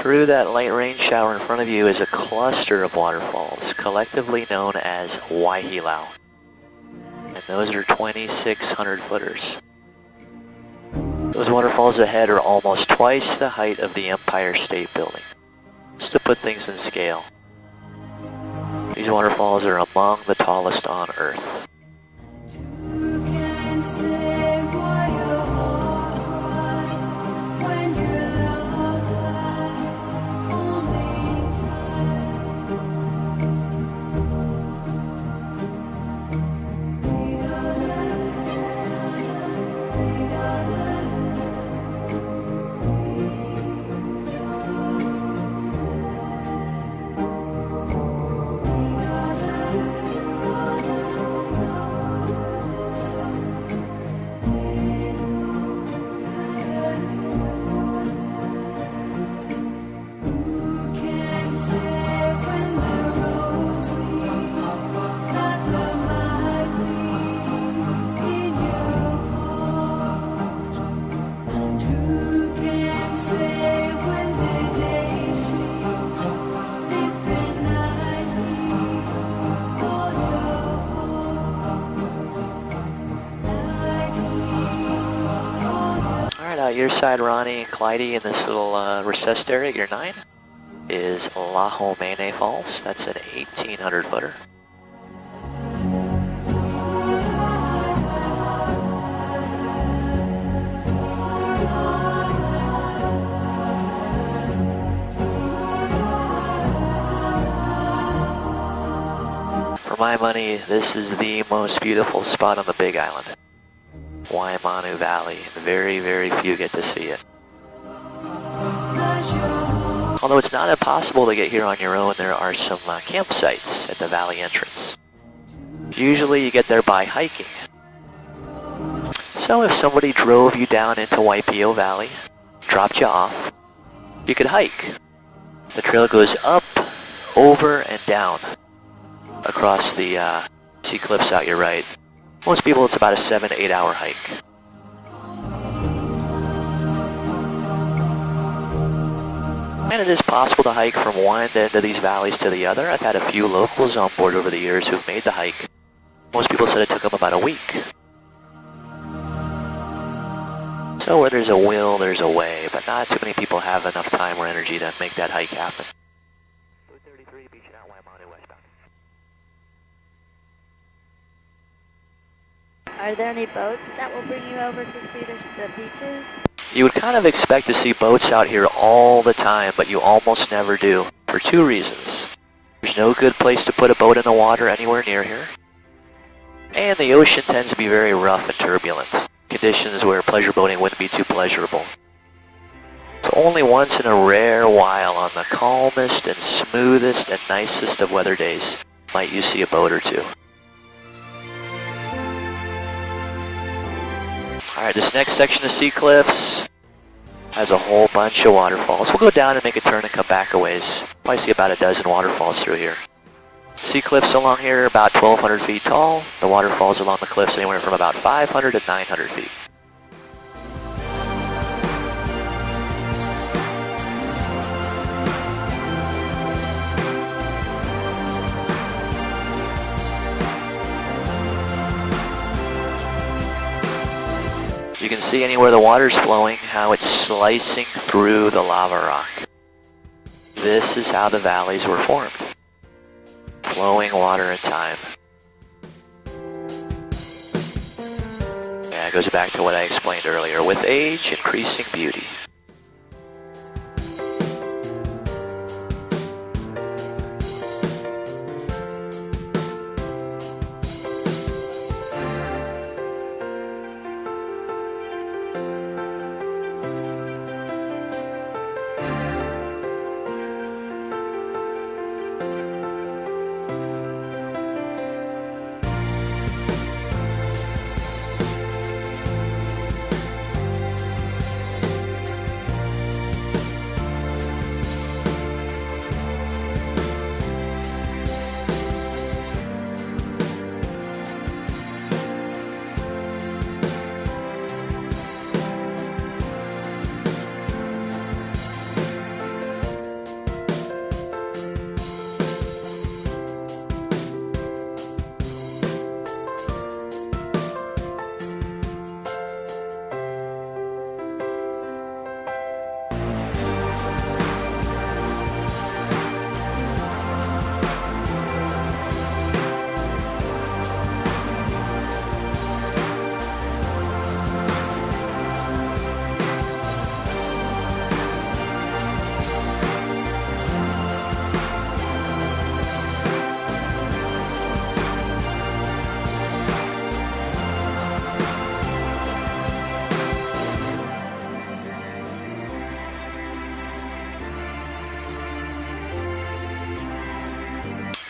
Through that light rain shower in front of you is a cluster of waterfalls, collectively known as Waihilau. And those are 2,600 footers. Those waterfalls ahead are almost twice the height of the Empire State Building. Just to put things in scale, these waterfalls are among the tallest on Earth. Your side, Ronnie and Clyde, in this little recessed area, your 9, is Lahomene Falls. That's an 1,800 footer. For my money, this is the most beautiful spot on the Big Island. Waimanu Valley. Very, very few get to see it. Although it's not impossible to get here on your own, there are some campsites at the valley entrance. Usually you get there by hiking. So if somebody drove you down into Waipio Valley, dropped you off, you could hike. The trail goes up, over, and down across the sea cliffs out your right. Most people, it's about a 7 to 8 hour hike. And it is possible to hike from one end of these valleys to the other. I've had a few locals on board over the years who've made the hike. Most people said it took them about a week. So where there's a will, there's a way, but not too many people have enough time or energy to make that hike happen. 33, beach out Waimanu westbound. Are there any boats that will bring you over to see the beaches? You would kind of expect to see boats out here all the time, but you almost never do, for 2 reasons. There's no good place to put a boat in the water anywhere near here, and the ocean tends to be very rough and turbulent, conditions where pleasure boating wouldn't be too pleasurable. So only once in a rare while on the calmest and smoothest and nicest of weather days might you see a boat or two. Alright, this next section of sea cliffs has a whole bunch of waterfalls. We'll go down and make a turn and come back a ways. Probably see about a dozen waterfalls through here. Sea cliffs along here are about 1,200 feet tall. The waterfalls along the cliffs anywhere from about 500 to 900 feet. You can see anywhere the water's flowing, how it's slicing through the lava rock. This is how the valleys were formed. Flowing water in time. Yeah, it goes back to what I explained earlier. With age, increasing beauty.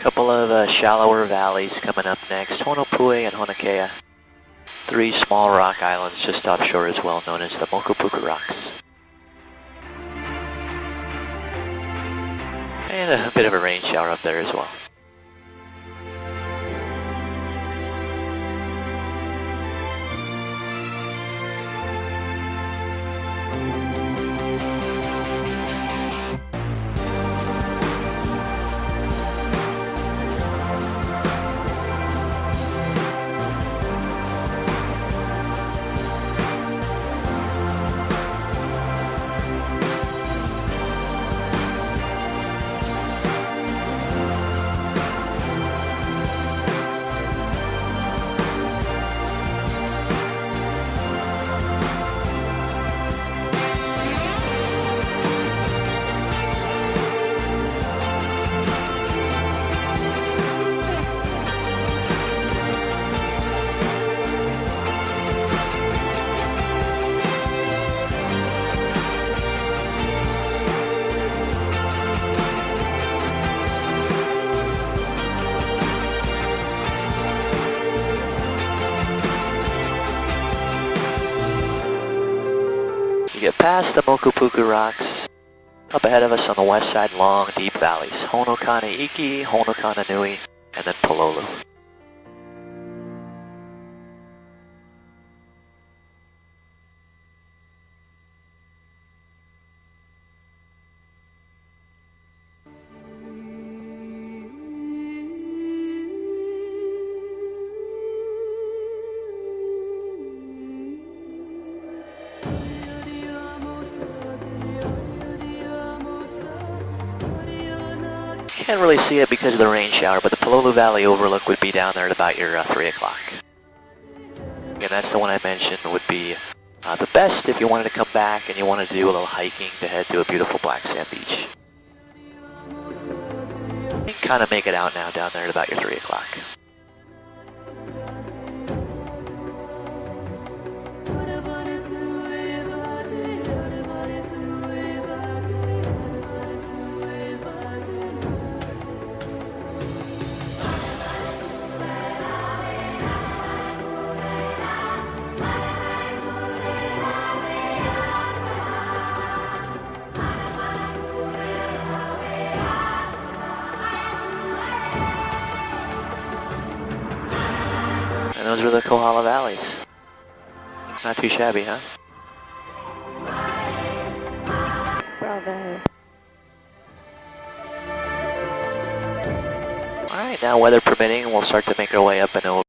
Couple of shallower valleys coming up next, Honopui and Honokea. 3 small rock islands just offshore as well, known as the Mokopuku Rocks. And a bit of a rain shower up there as well. Get past the Mokopuku Rocks. Up ahead of us on the west side, long, deep valleys. Honokana Iki, Honokana Nui, and then Pololu. Can't really see it because of the rain shower, but the Pololu Valley overlook would be down there at about your 3 o'clock. Again, that's the one I mentioned would be the best if you wanted to come back and you wanted to do a little hiking to head to a beautiful black sand beach. You can kind of make it out now down there at about your 3 o'clock. And those were the Kohala Valleys. Not too shabby, huh? Bravo. Alright, now weather permitting, we'll start to make our way up and over.